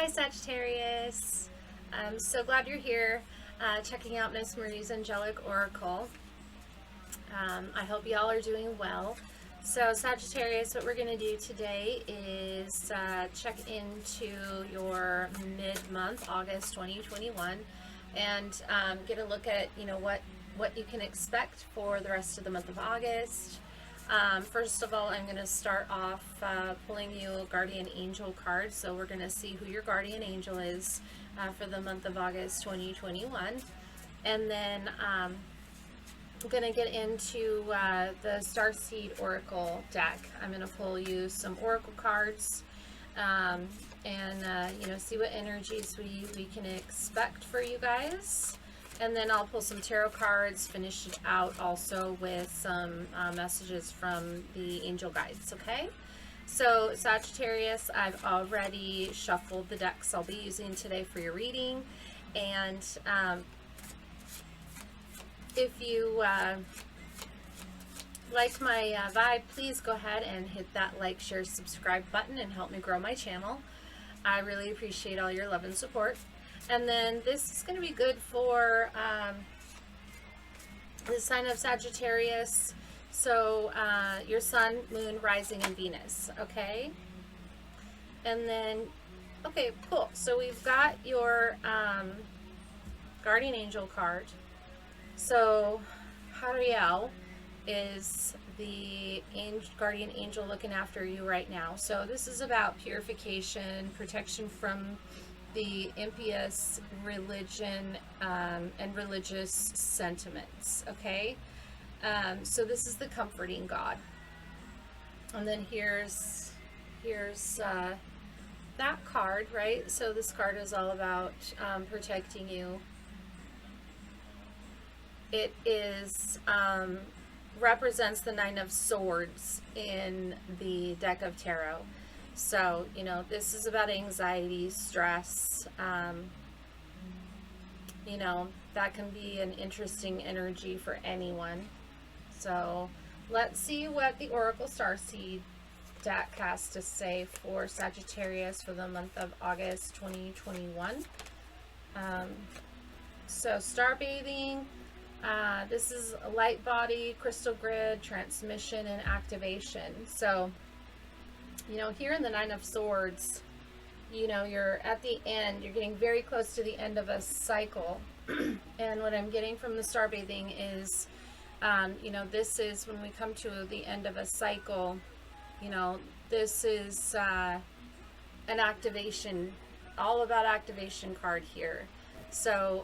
Hi Sagittarius, I'm so glad you're here checking out Miss Marie's Angelic Oracle. I hope y'all are doing well. So Sagittarius, what we're going to do today is check into your mid-month, August 2021, and get a look at, what you can expect for the rest of the month of August. First of all, I'm going to start off pulling you a guardian angel card. So we're going to see who your guardian angel is for the month of August 2021. And then I'm going to get into the Starseed Oracle deck. I'm going to pull you some oracle cards and see what energies we can expect for you guys. And then I'll pull some tarot cards, finish it out also with some messages from the angel guides, okay? So Sagittarius, I've already shuffled the decks I'll be using today for your reading. And if you like my vibe, please go ahead and hit that like, share, subscribe button and help me grow my channel. I really appreciate all your love and support. And then this is going to be good for the sign of Sagittarius. So your sun, moon, rising, and Venus. Okay. And then, okay, cool. So we've got your guardian angel card. So Chariot is the guardian angel looking after you right now. So this is about purification, protection from the impious religion and religious sentiments, okay? So this is the comforting God. And then here's that card, right? So this card is all about protecting you. It is represents the Nine of Swords in the deck of tarot. So, this is about anxiety, stress, that can be an interesting energy for anyone. So, let's see what the Oracle Starseed deck has to say for Sagittarius for the month of August 2021. So, star bathing, this is a light body, crystal grid, transmission, and activation. So, here in the Nine of Swords, you're at the end, you're getting very close to the end of a cycle. And what I'm getting from the star bathing is, this is when we come to the end of a cycle, this is an activation, all about activation card here. So,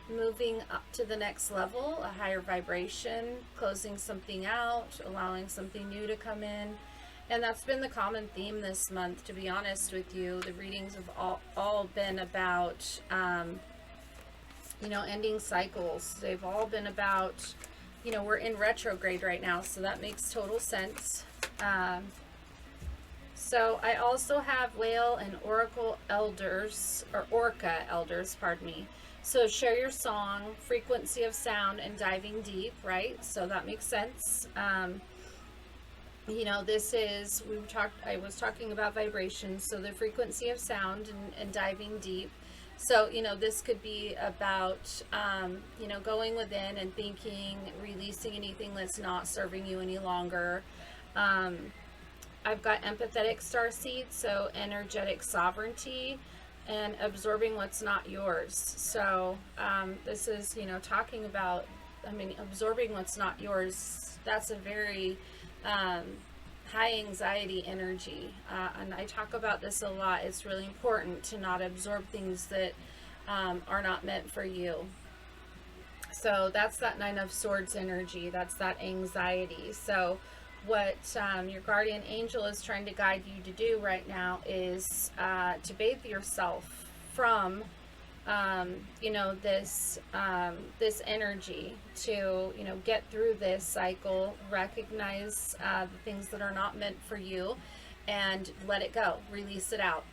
moving up to the next level, a higher vibration, closing something out, allowing something new to come in. And that's been the common theme this month, to be honest with you. The readings have all been about ending cycles. They've all been about, we're in retrograde right now, so that makes total sense. So I also have whale and oracle elders, or orca elders, pardon me. So share your song, frequency of sound, and diving deep, right? So that makes sense. This is, I was talking about vibrations, so the frequency of sound and diving deep. So, this could be about, going within and thinking, releasing anything that's not serving you any longer. I've got empathetic starseed, so energetic sovereignty, and absorbing what's not yours. So this is, talking about, absorbing what's not yours. That's a very high anxiety energy. And I talk about this a lot. It's really important to not absorb things that are not meant for you. So that's that Nine of Swords energy. That's that anxiety. So what your guardian angel is trying to guide you to do right now is to bathe yourself from this energy, to get through this cycle, recognize the things that are not meant for you, and let it go, release it out.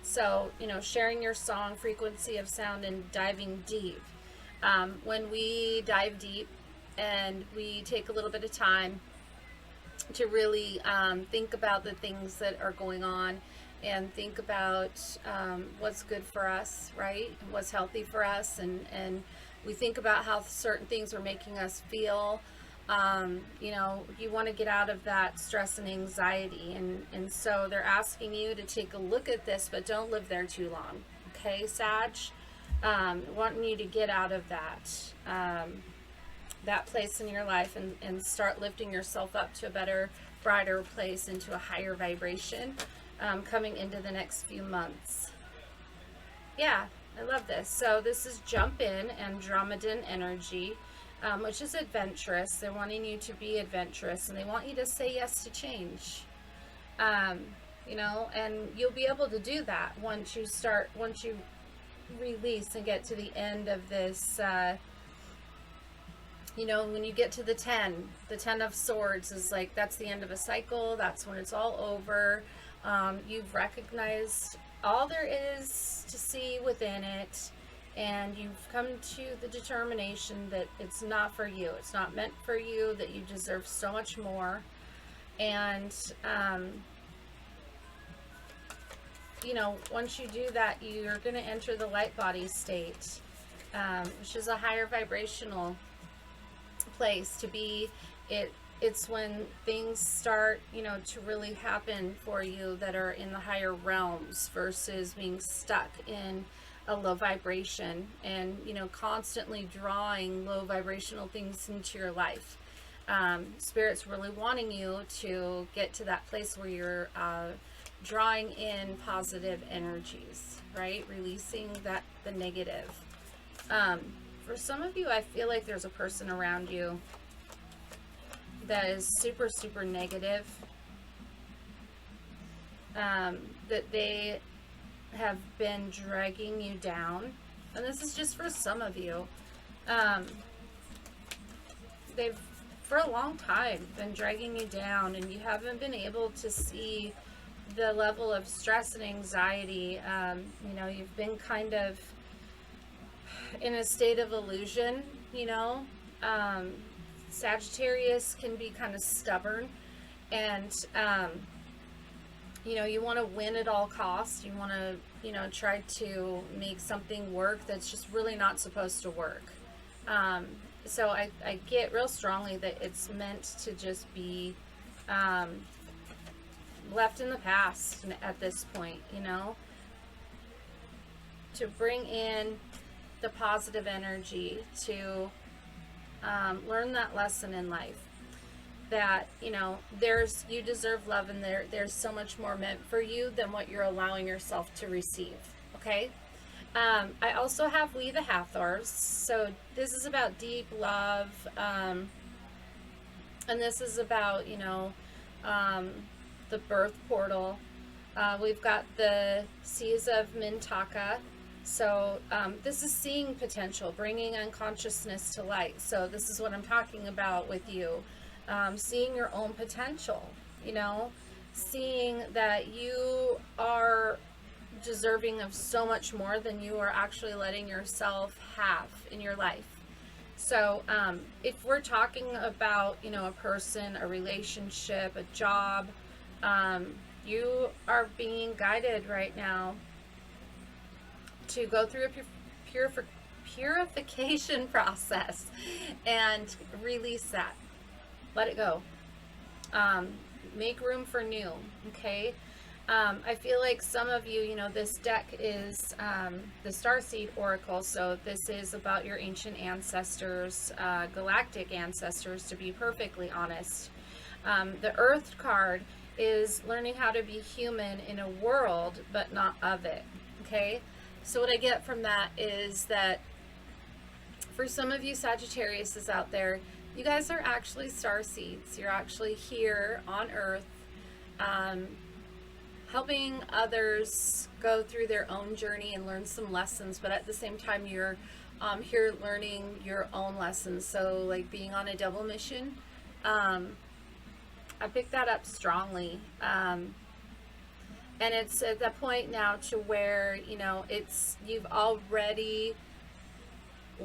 So sharing your song, frequency of sound, and diving deep. When we dive deep and we take a little bit of time to really think about the things that are going on, and think about what's good for us, right? What's healthy for us, and we think about how certain things are making us feel. You know, you want to get out of that stress and anxiety, and so they're asking you to take a look at this, but don't live there too long. Okay, Sag, wanting you to get out of that place in your life, and start lifting yourself up to a better, brighter place, into a higher vibration, coming into the next few months. Yeah, I love this. So this is Jump In Andromedan energy, which is adventurous. They're wanting you to be adventurous, and they want you to say yes to change. You know, and you'll be able to do that once you release and get to the end of this. You know, when you get to the 10 of Swords is like, that's the end of a cycle. That's when it's all over. You've recognized all there is to see within it, and you've come to the determination that it's not for you. It's not meant for you, that you deserve so much more. And, you know, once you do that, you're going to enter the light body state, which is a higher vibrational place to be. It's when things start, you know, to really happen for you that are in the higher realms, versus being stuck in a low vibration and, you know, constantly drawing low vibrational things into your life. Spirit's really wanting you to get to that place where you're drawing in positive energies, right? Releasing the negative. For some of you, I feel like there's a person around you that is super, super negative. That they have been dragging you down. And this is just for some of you. They've, for a long time, been dragging you down, and you haven't been able to see the level of stress and anxiety. You know, you've been kind of in a state of illusion, you know. Sagittarius can be kind of stubborn, and you know, you want to win at all costs. You want to, you know, try to make something work that's just really not supposed to work. So I get real strongly that it's meant to just be left in the past at this point, you know, to bring in the positive energy, to learn that lesson in life, that, you know, you deserve love, and there's so much more meant for you than what you're allowing yourself to receive. Okay. I also have We the Hathors. So this is about deep love, and this is about, you know, the birth portal. We've got the Seas of Mintaka. So this is seeing potential, bringing unconsciousness to light. So this is what I'm talking about with you. Seeing your own potential, you know, seeing that you are deserving of so much more than you are actually letting yourself have in your life. So if we're talking about, you know, a person, a relationship, a job, you are being guided right now to go through a purification process and release that. Let it go. Make room for new. Okay. I feel like some of you, you know, this deck is the Starseed Oracle. So this is about your ancient ancestors, galactic ancestors, to be perfectly honest. The Earth card is learning how to be human in a world, but not of it. Okay. So what I get from that is that for some of you Sagittarius out there, you guys are actually star seeds. You're actually here on Earth, helping others go through their own journey and learn some lessons, but at the same time you're here learning your own lessons. So like being on a double mission. I picked that up strongly. And it's at that point now to where, you know, you've already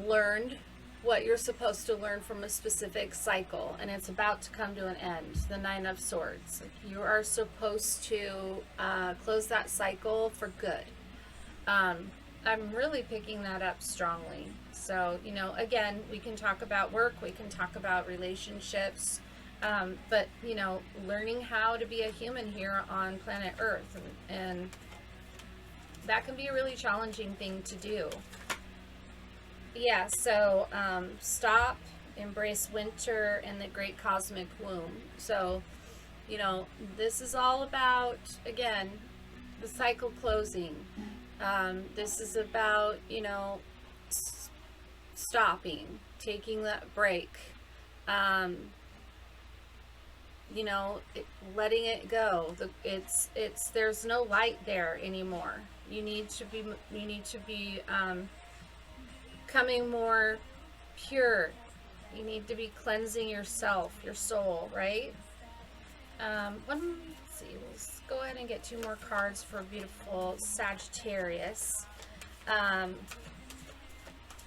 learned what you're supposed to learn from a specific cycle, and it's about to come to an end. The Nine of Swords. You are supposed to close that cycle for good. I'm really picking that up strongly. So, you know, again, we can talk about work, we can talk about relationships, but, you know, learning how to be a human here on planet Earth, and that can be a really challenging thing to do. Yeah, so stop, embrace winter and the great cosmic womb. So, you know, this is all about, again, the cycle closing. This is about, you know, stopping, taking that break, you know, letting it go. There's no light there anymore. You need to be becoming more pure. You need to be cleansing yourself, your soul, right? Let's see, let's go ahead and get 2 more cards for beautiful Sagittarius.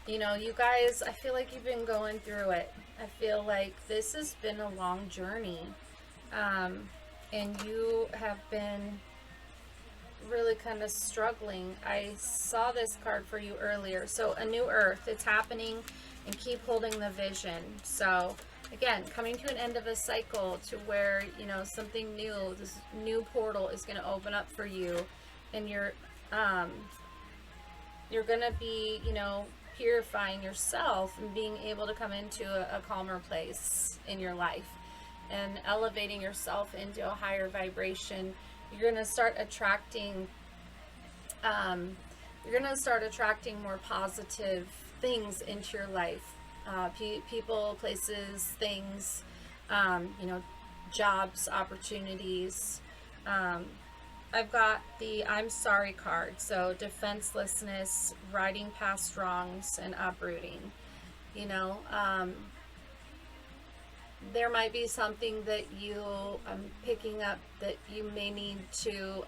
You know, you guys, I feel like you've been going through it. I feel like this has been a long journey. And you have been really kind of struggling. I saw this card for you earlier. So a new earth, it's happening, and keep holding the vision. So again, coming to an end of a cycle to where, you know, something new, this new portal is going to open up for you, and you're going to be, you know, purifying yourself and being able to come into a calmer place in your life and elevating yourself into a higher vibration. You're going to start attracting more positive things into your life. People, places, things, you know, jobs, opportunities. I've got the I'm sorry card. So defenselessness, riding past wrongs, and uprooting. You know, there might be something that I'm picking up that you may need to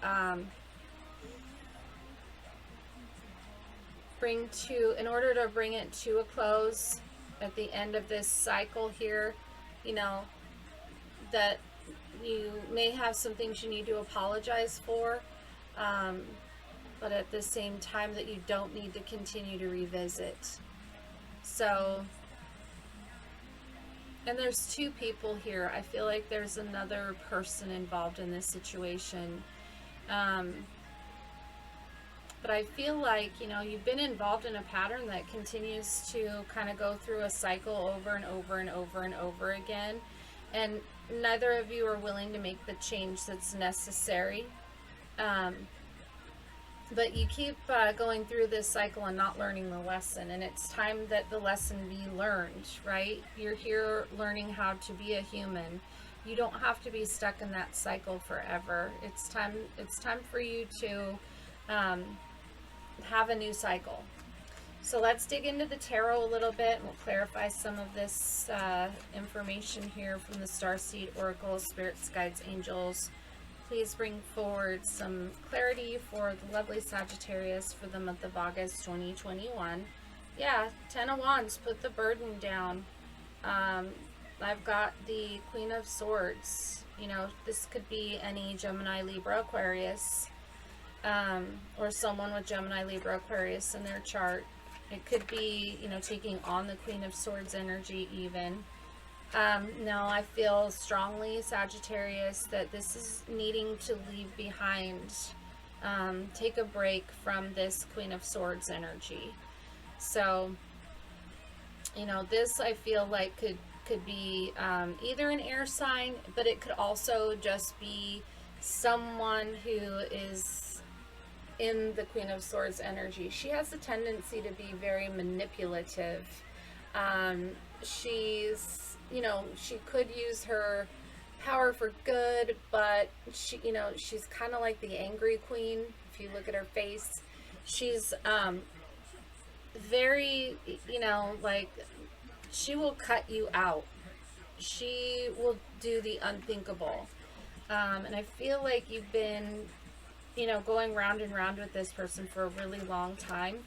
in order to bring it to a close at the end of this cycle here, you know, that you may have some things you need to apologize for, but at the same time that you don't need to continue to revisit. So, and there's 2 people here. I feel like there's another person involved in this situation. But I feel like, you know, you've been involved in a pattern that continues to kind of go through a cycle over and over and over and over again. And neither of you are willing to make the change that's necessary. But you keep going through this cycle and not learning the lesson. And it's time that the lesson be learned, right? You're here learning how to be a human. You don't have to be stuck in that cycle forever. It's time for you to have a new cycle. So let's dig into the tarot a little bit, and we'll clarify some of this information here from the Starseed Oracle. Spirits, guides, angels, please bring forward some clarity for the lovely Sagittarius for the month of August 2021. Yeah, 10 of Wands, put the burden down. I've got the Queen of Swords. You know, this could be any Gemini, Libra, Aquarius, or someone with Gemini, Libra, Aquarius in their chart. It could be, you know, taking on the Queen of Swords energy even. No, I feel strongly, Sagittarius, that this is needing to leave behind. Take a break from this Queen of Swords energy. So, you know, this I feel like could be either an air sign, but it could also just be someone who is in the Queen of Swords energy. She has a tendency to be very manipulative. She's, you know, she could use her power for good, but she, you know, she's kind of like the angry queen. If you look at her face, she's very, you know, like, she will cut you out. She will do the unthinkable. And I feel like you've been, you know, going round and round with this person for a really long time.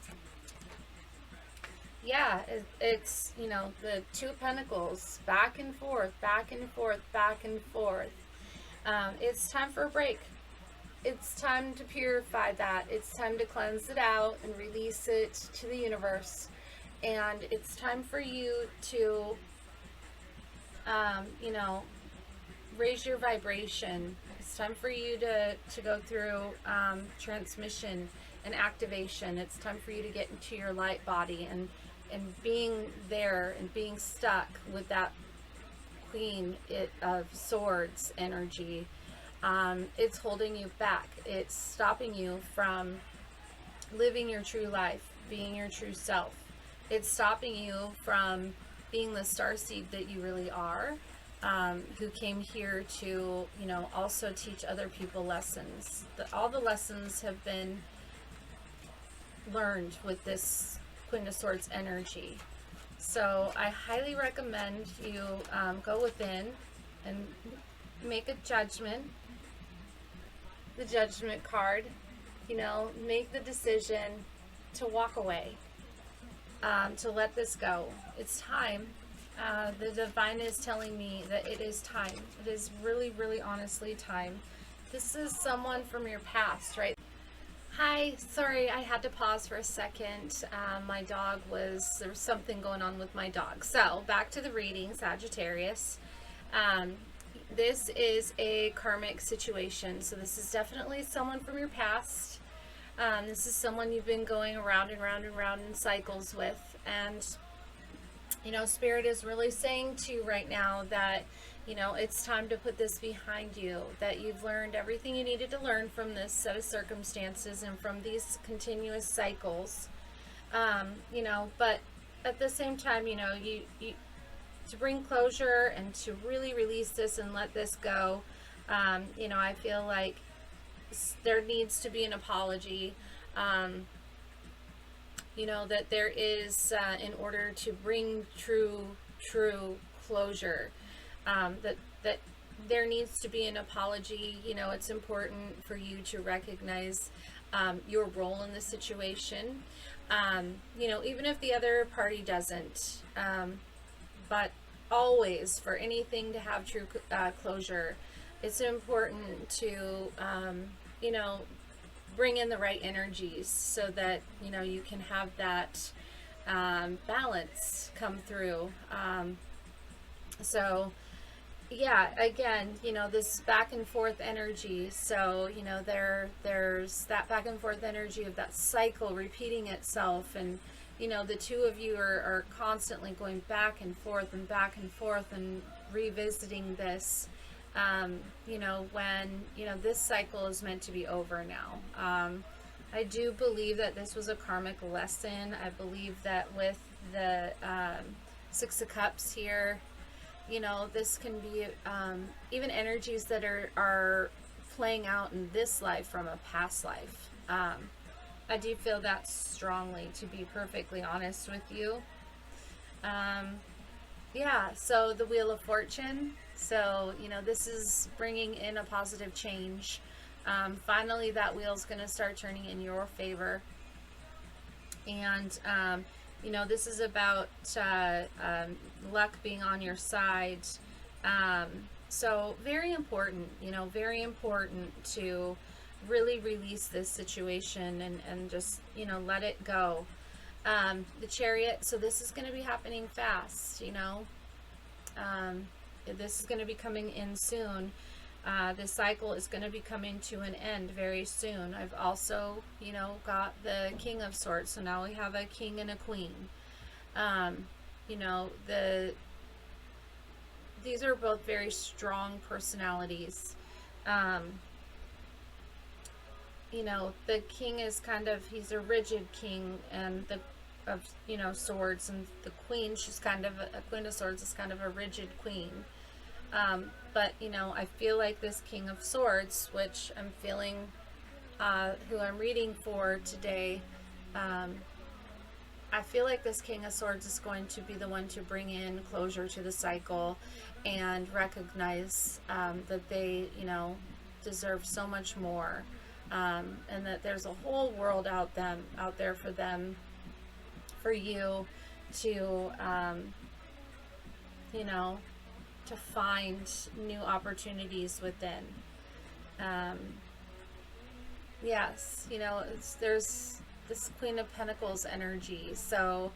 yeah, it's, you know, the Two of Pentacles, back and forth, back and forth, back and forth. It's time for a break. It's time to purify that. It's time to cleanse it out and release it to the universe. And it's time for you to, you know, raise your vibration. It's time for you to go through transmission and activation. It's time for you to get into your light body, and being there and being stuck with that Queen of Swords energy. It's holding you back. It's stopping you from living your true life, being your true self. It's stopping you from being the starseed that you really are, who came here to, you know, also teach other people lessons. All the lessons have been learned with this Queen of Swords energy. So I highly recommend you go within and make a judgment, the Judgment card, you know, make the decision to walk away, to let this go. It's time. The divine is telling me that it is time. It is really, really honestly time. This is someone from your past, right? Hi, sorry, I had to pause for a second. There was something going on with my dog. So, back to the reading, Sagittarius. This is a karmic situation. So this is definitely someone from your past. This is someone you've been going around and round and round in cycles with. And, you know, Spirit is really saying to you right now that, you know, it's time to put this behind you, that you've learned everything you needed to learn from this set of circumstances and from these continuous cycles. You know, but at the same time, you know, you to bring closure and to really release this and let this go, you know, I feel like there needs to be an apology. You know, that there is, in order to bring true closure, that there needs to be an apology. You know, it's important for you to recognize your role in the situation. You know, even if the other party doesn't, but always, for anything to have true closure, it's important to, you know, bring in the right energies so that, you know, you can have that balance come through. So yeah, again, you know, this back and forth energy. So, you know, there's that back and forth energy of that cycle repeating itself, and, you know, the two of you are constantly going back and forth and revisiting this. You know, when, you know, this cycle is meant to be over now. I do believe that this was a karmic lesson. I believe that with the Six of Cups here, you know, this can be even energies that are playing out in this life from a past life. I do feel that strongly, to be perfectly honest with you. Yeah, so the Wheel of Fortune. So, you know, this is bringing in a positive change. Finally, that wheel's going to start turning in your favor. And, you know, this is about luck being on your side. So very important, you know, very important to really release this situation and just, you know, let it go. The Chariot, so this is going to be happening fast, you know. This is going to be coming in soon. This cycle is going to be coming to an end very soon. I've also, you know, got the King of Swords, so now we have a king and a queen. You know, these are both very strong personalities. You know, the king is kind of, he's a rigid king, and you know, swords, and the queen, she's kind of a Queen of Swords is kind of a rigid queen. But, you know, I feel like this King of Swords, which I'm feeling, who I'm reading for today, I feel like this King of Swords is going to be the one to bring in closure to the cycle and recognize that they, you know, deserve so much more, and that there's a whole world out there for them, for you, to, you know, to find new opportunities within. Yes, you know, there's this Queen of Pentacles energy. So,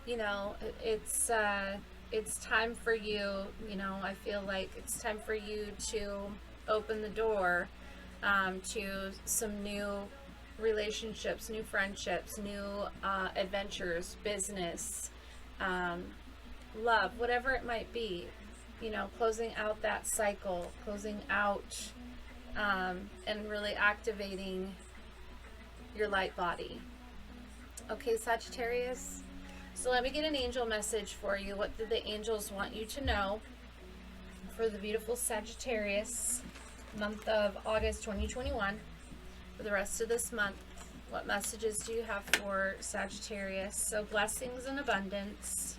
you know, it's time for you, you know, I feel like it's time for you to open the door to some new relationships, new friendships, new adventures, business, love, whatever it might be, you know, closing out that cycle, closing out and really activating your light body. Okay, Sagittarius. So let me get an angel message for you. What do the angels want you to know for the beautiful Sagittarius month of August 2021? For the rest of this month, what messages do you have for Sagittarius? So blessings and abundance.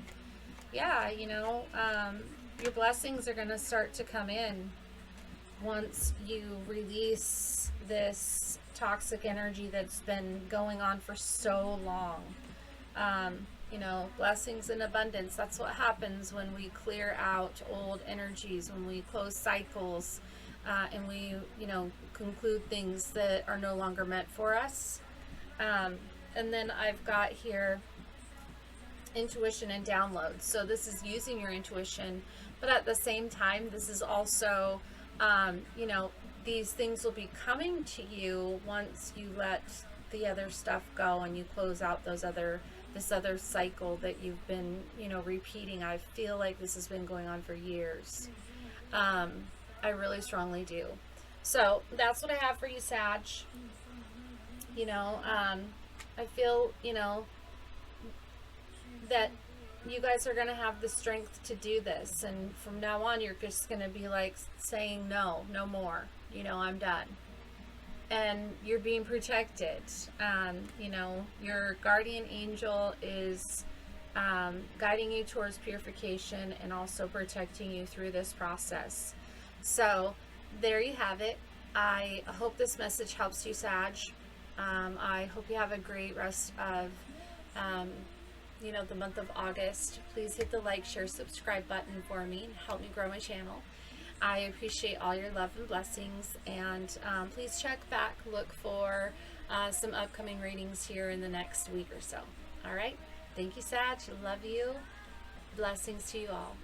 Yeah, you know, your blessings are going to start to come in once you release this toxic energy that's been going on for so long. You know, blessings and abundance. That's what happens when we clear out old energies, when we close cycles, and we, you know, conclude things that are no longer meant for us. And then I've got here intuition and downloads. So this is using your intuition, but at the same time, this is also, you know, these things will be coming to you once you let the other stuff go and you close out this other cycle that you've been, you know, repeating. I feel like this has been going on for years. I really strongly do. So that's what I have for you, Sag. You know, I feel, you know, that you guys are going to have the strength to do this. And from now on, you're just going to be like saying, no more, you know, I'm done. And you're being protected. You know, your guardian angel is guiding you towards purification and also protecting you through this process. So there you have it. I hope this message helps you, Sag. I hope you have a great rest of, you know, the month of August. Please hit the like, share, subscribe button for me and help me grow my channel. I appreciate all your love and blessings, and please check back, look for some upcoming readings here in the next week or so. All right. Thank you, Sag. Love you. Blessings to you all.